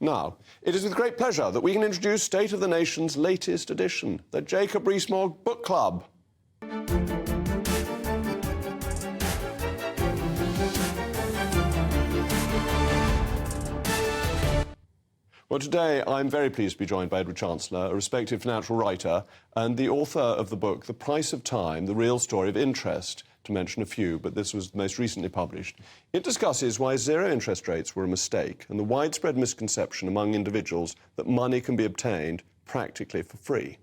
Now, it is with great pleasure that we can introduce State of the Nation's latest edition, the Jacob Rees-Mogg Book Club. Well, today I'm very pleased to be joined by Edward Chancellor, a respected financial writer and the author of the book The Price of Time, The Real Story of Interest, to mention a few, but this was most recently published. It discusses why zero interest rates were a mistake and the widespread misconception among individuals that money can be obtained practically for free.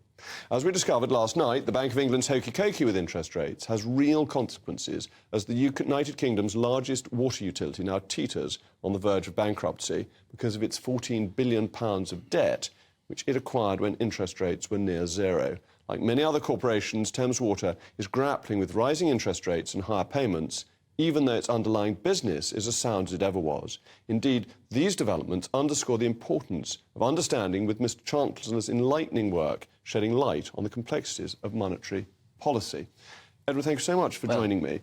As we discovered last night, the Bank of England's hokey-cokey with interest rates has real consequences as the United Kingdom's largest water utility now teeters on the verge of bankruptcy because of its £14 billion of debt, which it acquired when interest rates were near zero. Like many other corporations, Thames Water is grappling with rising interest rates and higher payments, even though its underlying business is as sound as it ever was. Indeed, these developments underscore the importance of understanding, with Mr. Chancellor's enlightening work shedding light on the complexities of monetary policy. Edward, thank you so much for joining me.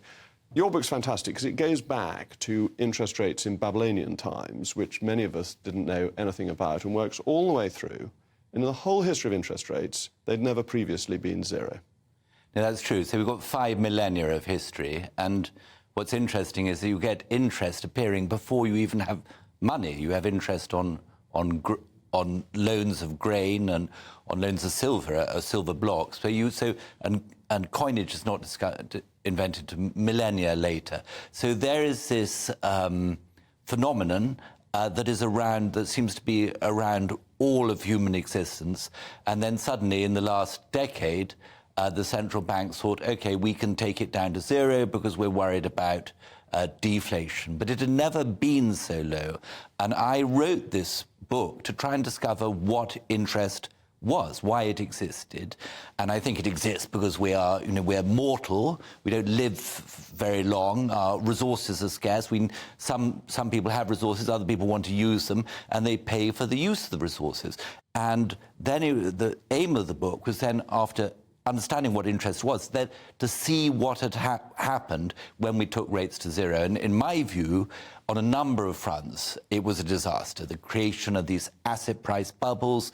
Your book's fantastic because it goes back to interest rates in Babylonian times, which many of us didn't know anything about, and works all the way through. In the whole history of interest rates, they'd never previously been zero. No, that's true. So we've got 5 millennia of history, and what's interesting is that you get interest appearing before you even have money. You have interest on loans of grain and on loans of silver blocks. And coinage is not invented to millennia later. So there is this phenomenon that seems to be around all of human existence, and then suddenly in the last decade the central banks thought, OK, we can take it down to zero because we're worried about deflation. But it had never been so low. And I wrote this book to try and discover what interest was, why it existed. And I think it exists because we're mortal. We don't live very long. Our resources are scarce. Some people have resources, other people want to use them, and they pay for the use of the resources. And then the aim of the book was then, after understanding what interest was, that to see what had happened when we took rates to zero. And in my view, on a number of fronts, it was a disaster. The creation of these asset price bubbles,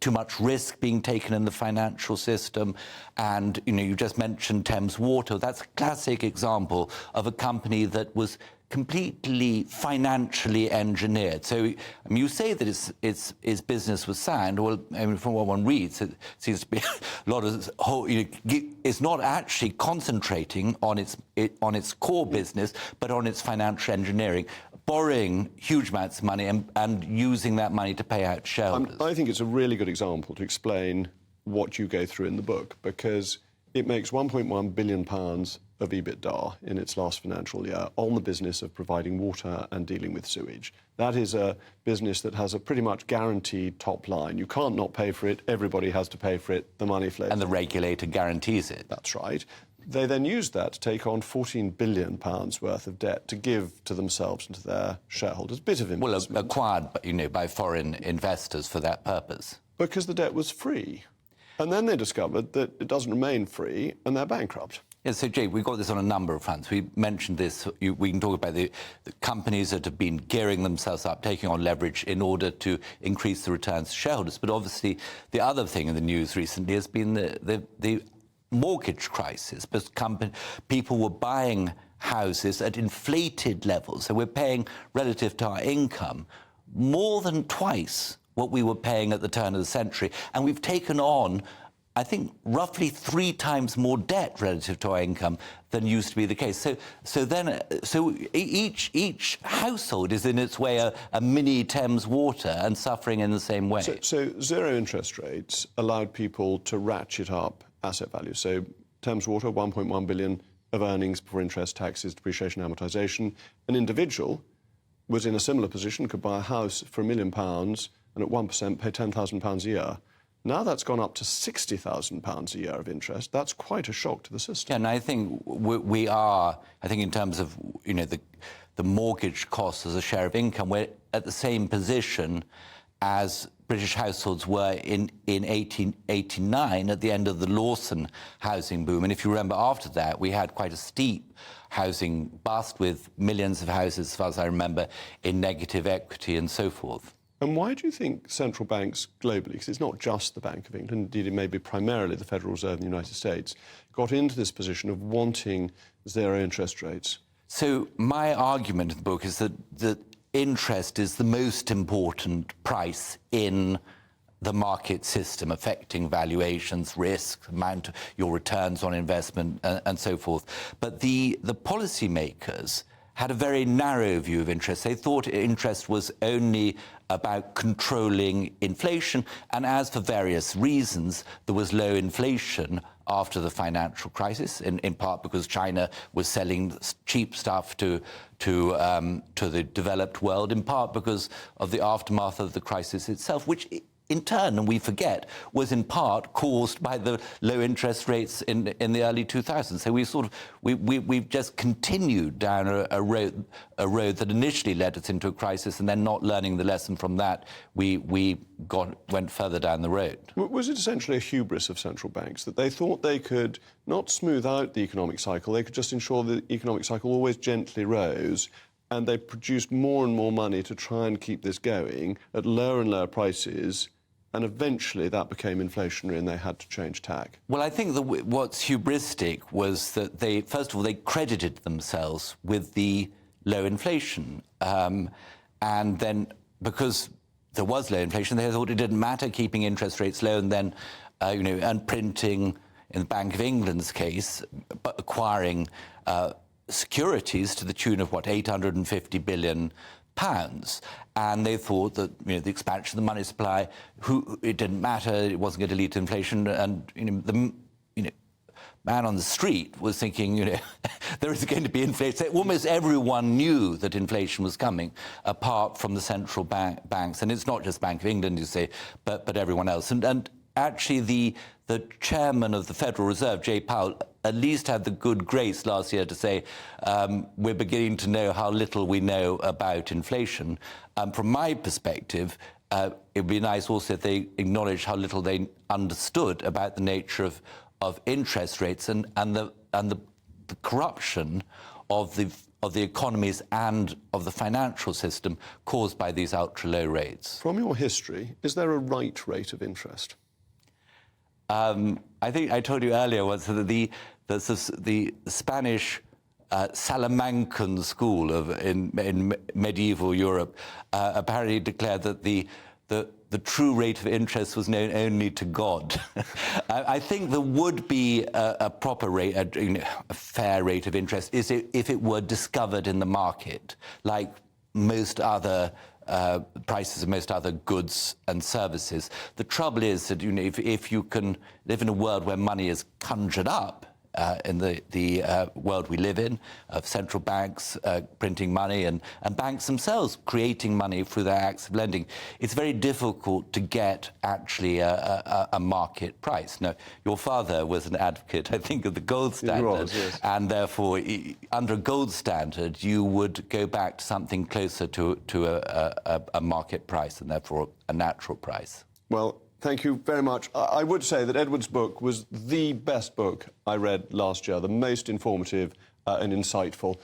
too much risk being taken in the financial system. And, you just mentioned Thames Water. That's a classic example of a company that was completely financially engineered. So you say that its business was sound. Well, from what one reads, it seems to be a lot of it's not actually concentrating on its core business, but on its financial engineering, borrowing huge amounts of money and using that money to pay out shareholders. I think it's a really good example to explain what you go through in the book, because it makes £1.1 billion of EBITDA in its last financial year on the business of providing water and dealing with sewage. That is a business that has a pretty much guaranteed top line. You can't not pay for it. Everybody has to pay for it. The money flows. And the regulator guarantees it. That's right. They then used that to take on £14 billion worth of debt to give to themselves and to their shareholders. Bit of investment. Well, acquired, by foreign investors for that purpose. Because the debt was free. And then they discovered that it doesn't remain free, and they're bankrupt. Yeah, so, Jake, we've got this on a number of fronts. We mentioned this. We can talk about the companies that have been gearing themselves up, taking on leverage in order to increase the returns to shareholders. But obviously, the other thing in the news recently has been the mortgage crisis. Because people were buying houses at inflated levels. So we're paying, relative to our income, more than twice what we were paying at the turn of the century. And we've taken on, I think, roughly 3 times more debt relative to our income than used to be the case. So each household is in its way a mini Thames Water and suffering in the same way. So zero interest rates allowed people to ratchet up asset value. So Thames Water, 1.1 billion of earnings before interest, taxes, depreciation, amortisation. An individual was in a similar position, could buy a house for £1 million and at 1% pay £10,000 a year. Now that's gone up to £60,000 a year of interest. That's quite a shock to the system. Yeah, and I think we are, in terms of, the mortgage costs as a share of income, we're at the same position as British households were in 1889 at the end of the Lawson housing boom. And if you remember, after that, we had quite a steep housing bust with millions of houses, as far as I remember, in negative equity and so forth. And why do you think central banks globally, because it's not just the Bank of England, indeed it may be primarily the Federal Reserve in the United States, got into this position of wanting zero interest rates? So my argument in the book is that interest is the most important price in the market system, affecting valuations, risk, amount, your returns on investment, and so forth. But the policymakers had a very narrow view of interest. They thought interest was only about controlling inflation, and as for various reasons, there was low inflation after the financial crisis, in part because China was selling cheap stuff to the developed world, in part because of the aftermath of the crisis itself, which in turn, and we forget, was in part caused by the low interest rates in the early 2000s. So we've just continued down a road that initially led us into a crisis, and then not learning the lesson from that, we went further down the road. Was it essentially a hubris of central banks that they thought they could not smooth out the economic cycle, they could just ensure the economic cycle always gently rose, and they produced more and more money to try and keep this going at lower and lower prices, and eventually that became inflationary and they had to change tack? Well, I think what's hubristic was that first of all, they credited themselves with the low inflation. And then because there was low inflation, they thought it didn't matter keeping interest rates low, and then, and printing, in the Bank of England's case, acquiring securities to the tune of, 850 billion pounds, and they thought that the expansion of the money supply, it didn't matter, it wasn't going to lead to inflation, and the man on the street was thinking, there is going to be inflation. Almost everyone knew that inflation was coming, apart from the central banks, and it's not just Bank of England, you say, but everyone else, and actually the chairman of the Federal Reserve, Jay Powell, at least had the good grace last year to say, we're beginning to know how little we know about inflation. From my perspective, it would be nice also if they acknowledged how little they understood about the nature of interest rates and the corruption of the economies and of the financial system caused by these ultra-low rates. From your history, is there a right rate of interest? I think I told you earlier was that the Spanish Salamancan school in medieval Europe apparently declared that the true rate of interest was known only to God. I think there would be a proper rate, a fair rate of interest, if it were discovered in the market, like most other prices of most other goods and services. The trouble is that if you can live in a world where money is conjured up, in the world we live in, of central banks printing money and banks themselves creating money through their acts of lending, it's very difficult to get actually a market price. Now, your father was an advocate, I think, of the gold standard, was, yes. And therefore, under a gold standard, you would go back to something closer to a market price and therefore a natural price. Well, thank you very much. I would say that Edward's book was the best book I read last year, the most informative and insightful.